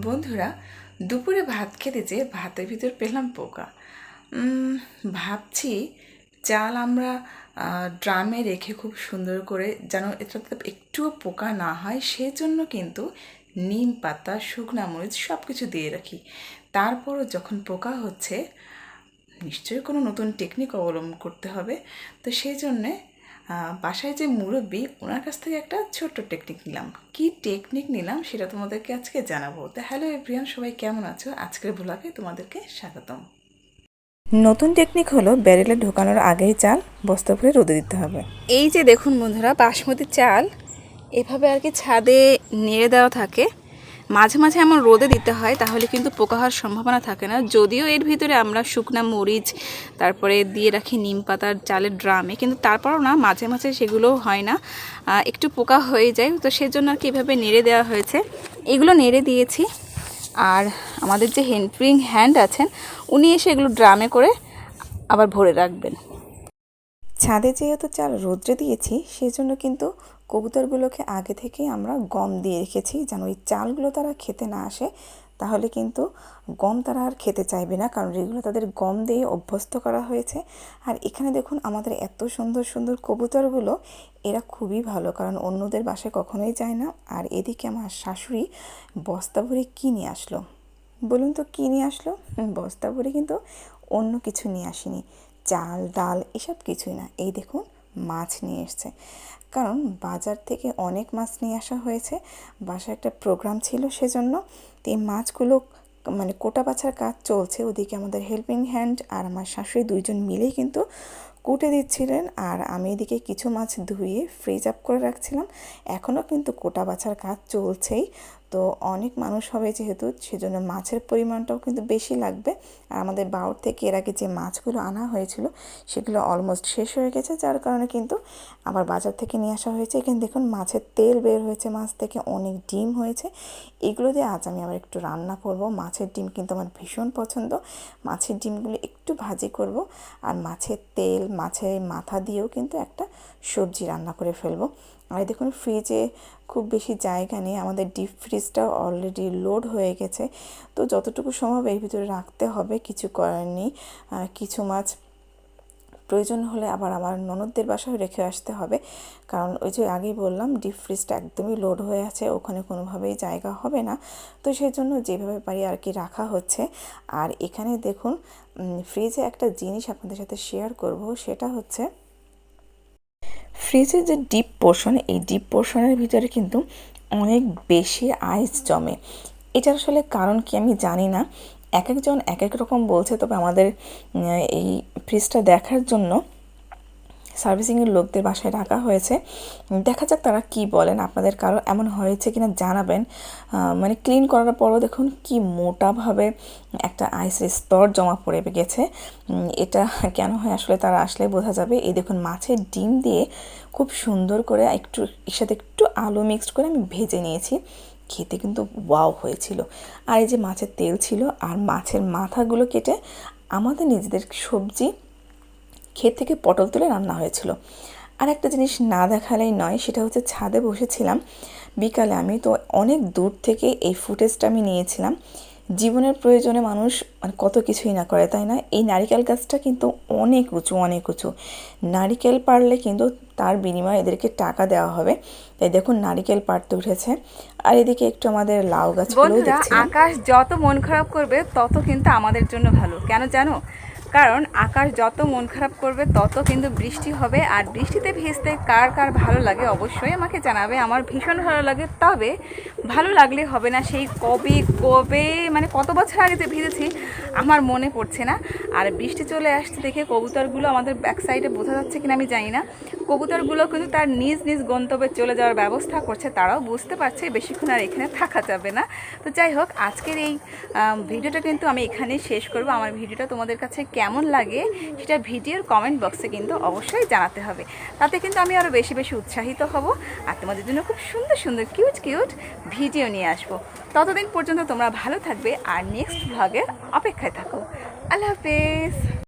বন্ধুরা, দুপুরে ভাত খেতে যেয়ে ভাতের ভিতর পেলাম পোকা। ভাবছি চাল আমরা ড্রামে রেখে খুব সুন্দর করে যেন এটাতে একটুও পোকা না হয় সেজন্য কিন্তু নিম পাতা, শুকনা মরিচ সব কিছু দিয়ে রাখি। তারপরও যখন পোকা হচ্ছে নিশ্চয়ই কোনো নতুন টেকনিক অবলম্বন করতে হবে। তো সেই জন্যে বাসায় যে মুরব্বি ওনার কাছ থেকে একটা ছোট্ট টেকনিক নিলাম। কি টেকনিক নিলাম সেটা তোমাদেরকে আজকে জানাবো। তো হ্যালো এভরিওয়ান, সবাই কেমন আছো? আজকের ব্লগে তোমাদেরকে স্বাগতম। নতুন টেকনিক হলো ব্যারেলে ঢোকানোর আগেই চাল বস্তা ভরে রোদে দিতে হবে। এই যে দেখুন বন্ধুরা, বাসমতি চাল এভাবে আর কি ছাদে নেড়ে দেওয়া থাকে। মাঝে মাঝে এমন রোদে দিতে হয়, তাহলে কিন্তু পোকা হওয়ার সম্ভাবনা থাকে না। যদিও এর ভিতরে আমরা শুকনা মরিচ তারপরে দিয়ে রাখি নিম পাতার চালের ড্রামে, কিন্তু তারপরও না মাঝে মাঝে সেগুলোও হয় না, একটু পোকা হয়ে যায়। তো সেজন্য আর কি এভাবে নেড়ে দেওয়া হয়েছে। এগুলো নেড়ে দিয়েছি, আর আমাদের যে হেল্পিং হ্যান্ড আছেন উনি এসে এগুলো ড্রামে করে আবার ভরে রাখবেন। ছাদে যেহেতু চাল রোদ্রে দিয়েছি সেই জন্য কিন্তু কবুতরগুলোকে আগে থেকেই আমরা গম দিয়ে রেখেছি, যেন ওই চালগুলো তারা খেতে না আসে। তাহলে কিন্তু গম তারা আর খেতে চাইবে না, কারণ এগুলো তাদের গম দিয়ে অভ্যস্ত করা হয়েছে। আর এখানে দেখুন আমাদের এত সুন্দর সুন্দর কবুতরগুলো, এরা খুবই ভালো, কারণ অন্যদের বাসায় কখনোই যায় না। আর এদিকে আমার শাশুড়ি বস্তা ভরে কী নিয়ে আসলো বলুন তো? কী নিয়ে আসলো? বস্তা ভরে কিন্তু অন্য কিছু নিয়ে আসেনি, চাল ডাল এসব কিছুই না। এই দেখুন মাছ নিয়ে এসছে, কারণ বাজার থেকে অনেক মাছ নিয়ে আসা হয়েছে। বাসায় একটা প্রোগ্রাম ছিল সেজন্য। তো এই মাছগুলো মানে কোটা বাছার কাজ চলছে। ওদিকে আমাদের হেল্পিং হ্যান্ড আর আমার শাশুড়ি দুইজন মিলেই কিন্তু কুটে দিচ্ছিলেন, আর আমি এদিকে কিছু মাছ ধুয়ে ফ্রিজ আপ করে রাখছিলাম। এখনও কিন্তু কোটা বাছার কাজ চলছেই। তো অনেক মানুষ হবে যেহেতু, সেজন্য মাছের পরিমাণটাও কিন্তু বেশি লাগবে। আর আমাদের বাউর থেকে এর আগে যে মাছগুলো আনা হয়েছিল সেগুলো অলমোস্ট শেষ হয়ে গেছে, যার কারণে কিন্তু আবার বাজার থেকে নিয়ে আসা হয়েছে। এখানে দেখুন মাছের তেল বের হয়েছে মাছ থেকে, অনেক ডিম হয়েছে। এগুলো দিয়ে আজ আমি আবার একটু রান্না করব। মাছের ডিম কিন্তু আমার ভীষণ পছন্দ। মাছের ডিমগুলো একটু ভাজি করব, আর মাছের তেল, মাছের মাথা দিয়েও কিন্তু একটা সবজি রান্না করে ফেলবো। আর দেখুন ফ্রিজে খুব বেশি জায়গা নেই, আমাদের ডিপ ফ্রিজটাও অলরেডি লোড হয়ে গেছে। তো যতটুকু সম্ভব এর ভিতরে রাখতে হবে, কিছু করার নেই। কিছু মাছ প্রয়োজন হলে আবার আমার ননদদের বাসায় রেখে আসতে হবে, কারণ ওই যে আগেই বললাম ডিপ ফ্রিজটা একদমই লোড হয়ে আছে, ওখানে কোনোভাবেই জায়গা হবে না। তো সেই জন্য যেভাবে পারি আর কি রাখা হচ্ছে। আর এখানে দেখুন ফ্রিজে একটা জিনিস আপনাদের সাথে শেয়ার করব, সেটা হচ্ছে ফ্রিজের যে ডিপ পোর্শন, এই ডিপ পোর্শনের ভিতরে কিন্তু অনেক বেশি আইস জমে। এটার আসলে কারণ কি আমি জানি না, এক একজন এক এক রকম বলছে। তবে আমাদের এই ফ্রিজটা দেখার জন্য সার্ভিসিংয়ের লোকদের বাসায় রাখা হয়েছে। দেখা যাক তারা কি বলেন। আপনাদের কারো এমন হয়েছে কিনা জানাবেন। মানে ক্লিন করার পরও দেখুন কি মোটাভাবে একটা আইসের স্তর জমা পড়ে গেছে। এটা কেন হয় আসলে তারা আসলে বোঝা যাবে। এই দেখুন মাছের ডিম দিয়ে খুব সুন্দর করে একটু এর সাথে একটু আলু মিক্সড করে আমি ভেজে নিয়েছি। খেতে কিন্তু ওয়াও হয়েছিল। আর এই যে মাছের তেল ছিল, আর মাছের মাথাগুলো কেটে আমাদের নিজেদের সবজি ক্ষেত থেকে পটল তুলে রান্না হয়েছিল। আর একটা জিনিস না দেখালেই নয়, সেটা হচ্ছে ছাদে বসেছিলাম বিকালে। আমি তো অনেক দূর থেকে এই ফুটেজটা আমি নিয়েছিলাম। জীবনের প্রয়োজনে মানুষ মানে কত কিছুই না করে, তাই না? এই নারিকেল গাছটা কিন্তু অনেক উঁচু, অনেক উঁচু। নারিকেল পারলে কিন্তু তার বিনিময়ে এদেরকে টাকা দেওয়া হবে। তাই দেখুন নারিকেল পাড়তে উঠেছে। আর এদিকে একটু আমাদের লাউ গাছগুলোও দেখছিলাম। আকাশ যত মন খারাপ করবে তত কিন্তু আমাদের জন্য ভালো, কেন জানো? কারণ আকাশ যত মন খারাপ করবে তত কিন্তু বৃষ্টি হবে। আর বৃষ্টিতে ভিজতে কার কার ভালো লাগে অবশ্যই আমাকে জানাবে। আমার ভীষণ ভালো লাগে। তবে ভালো লাগলে হবে না, সেই কবে কবে মানে কত বছর আগে যে ভিজেছি আমার মনে পড়ছে না। আর বৃষ্টি চলে আসছে দেখে কবুতরগুলো আমাদের ব্যাক সাইডে বোঝা যাচ্ছে কিনা আমি জানি না, কবুতরগুলো কিন্তু তার নিজ নিজ গন্তব্যে চলে যাওয়ার ব্যবস্থা করছে। তারাও বুঝতে পারছে বেশিক্ষণ আর এখানে থাকা যাবে না। তো যাই হোক, আজকের এই ভিডিওটা কিন্তু আমি এখানেই শেষ করব। আমার ভিডিওটা তোমাদের কাছে কেমন লাগে সেটা ভিডিওর কমেন্ট বক্সে কিন্তু অবশ্যই জানাতে হবে। তাতে কিন্তু আমি আরও বেশি বেশি উৎসাহিত হব, আর তোমাদের জন্য খুব সুন্দর সুন্দর কিউট কিউট ভিডিও নিয়ে আসবো। ততদিন পর্যন্ত তোমরা ভালো থাকবে আর নেক্সট ভ্লগের অপেক্ষায় থাকো। আল্লাহ হাফেজ।